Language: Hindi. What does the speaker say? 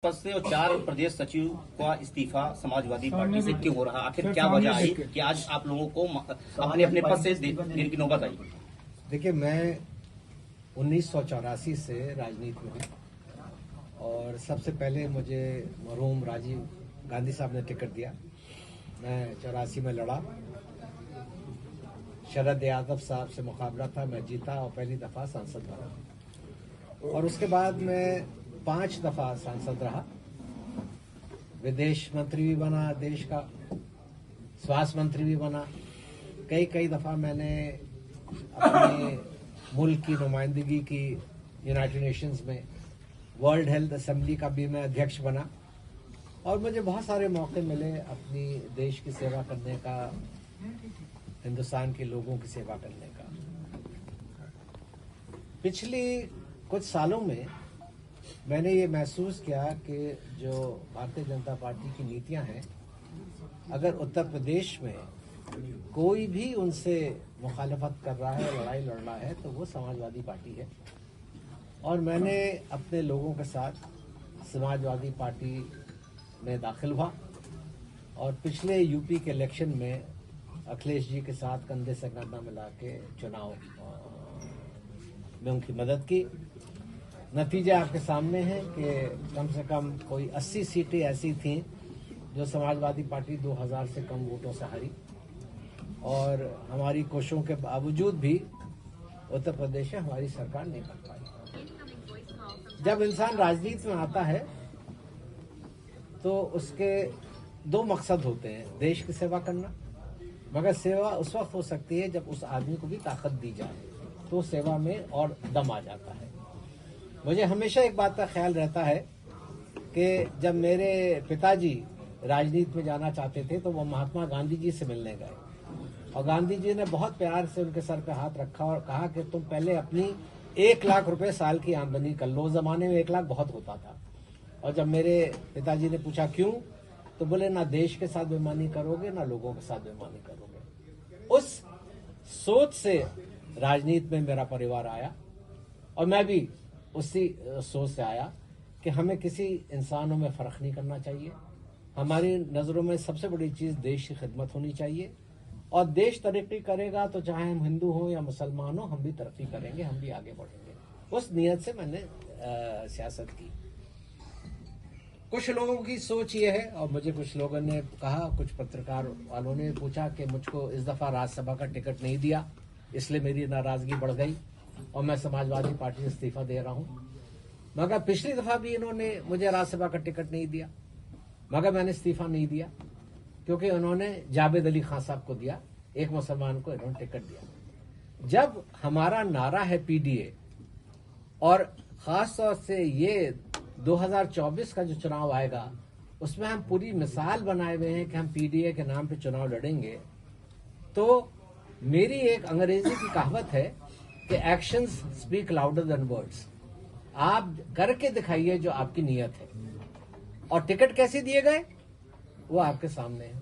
पद से और 4 प्रदेश सचिव का इस्तीफा समाजवादी पार्टी से क्यों हो रहा? आखिर क्या वजह आई कि आज आप लोगों को अपने अपने पद से देने की नौबत आई? देखिए, मैं 1984 से राजनीति में हूँ और सबसे पहले मुझे मरहूम राजीव गांधी साहब ने टिकट दिया। मैं 84 में लड़ा, शरद यादव साहब से मुकाबला था, मैं जीता और पहली दफा सांसद बना। और उसके बाद मैं 5 दफा सांसद रहा, विदेश मंत्री भी बना देश का, स्वास्थ्य मंत्री भी बना। कई दफा मैंने अपने मुल्क की नुमाइंदगी की यूनाइटेड नेशंस में, वर्ल्ड हेल्थ असेंबली का भी मैं अध्यक्ष बना और मुझे बहुत सारे मौके मिले अपनी देश की सेवा करने का, हिंदुस्तान के लोगों की सेवा करने का। पिछली कुछ सालों में मैंने ये महसूस किया कि जो भारतीय जनता पार्टी की नीतियां हैं, अगर उत्तर प्रदेश में कोई भी उनसे मुखालफत कर रहा है, लड़ाई लड़ रहा है, तो वो समाजवादी पार्टी है। और मैंने अपने लोगों के साथ समाजवादी पार्टी में दाखिल हुआ और पिछले यूपी के इलेक्शन में अखिलेश जी के साथ कंधे से कंधा मिला के चुनाव में उनकी मदद की। नतीजे आपके सामने हैं कि कम से कम कोई 80 सीटें ऐसी थीं जो समाजवादी पार्टी 2000 से कम वोटों से हारी और हमारी कोशिशों के बावजूद भी उत्तर प्रदेश में हमारी सरकार नहीं बन पाई। जब इंसान राजनीति में आता है तो उसके 2 मकसद होते हैं, देश की सेवा करना, मगर सेवा उस वक्त हो सकती है जब उस आदमी को भी ताकत दी जाए, तो सेवा में और दम आ जाता है। मुझे हमेशा एक बात का ख्याल रहता है कि जब मेरे पिताजी राजनीति में जाना चाहते थे तो वो महात्मा गांधी जी से मिलने गए और गांधी जी ने बहुत प्यार से उनके सर पे हाथ रखा और कहा कि तुम पहले अपनी 1 लाख रुपए साल की आमदनी कर लो। उस जमाने में 1 लाख बहुत होता था। और जब मेरे पिताजी ने पूछा क्यों, तो बोले ना देश के साथ बेईमानी करोगे ना लोगों के साथ बेईमानी करोगे। उस सोच से राजनीति में मेरा परिवार आया और मैं भी उसी सोच से आया कि हमें किसी इंसानों में फर्क नहीं करना चाहिए। हमारी नजरों में सबसे बड़ी चीज देश की खिदमत होनी चाहिए और देश तरक्की करेगा तो चाहे हम हिंदू हों या मुसलमान हों, हम भी तरक्की करेंगे, हम भी आगे बढ़ेंगे। उस नियत से मैंने सियासत की। कुछ लोगों की सोच ये है और मुझे कुछ लोगों ने कहा, कुछ पत्रकार वालों ने पूछा कि मुझको इस दफा राज्यसभा का टिकट नहीं दिया, इसलिए मेरी नाराजगी बढ़ गई और मैं समाजवादी पार्टी से इस्तीफा दे रहा हूं। मगर पिछली दफा भी इन्होंने मुझे राज्यसभा का टिकट नहीं दिया, मगर मैंने इस्तीफा नहीं दिया क्योंकि उन्होंने जावेद अली खान साहब को दिया, एक मुसलमान को इन्होंने टिकट दिया। जब हमारा नारा है पीडीए और खास तौर से ये 2024 का जो चुनाव आएगा उसमें हम पूरी मिसाल बनाए हुए हैं कि हम पीडीए के नाम पे चुनाव लड़ेंगे, तो मेरी एक अंग्रेजी की कहावत है कि actions speak louder than words. आप करके दिखाइए जो आपकी नीयत है। और टिकट कैसे दिए गए वो आपके सामने है।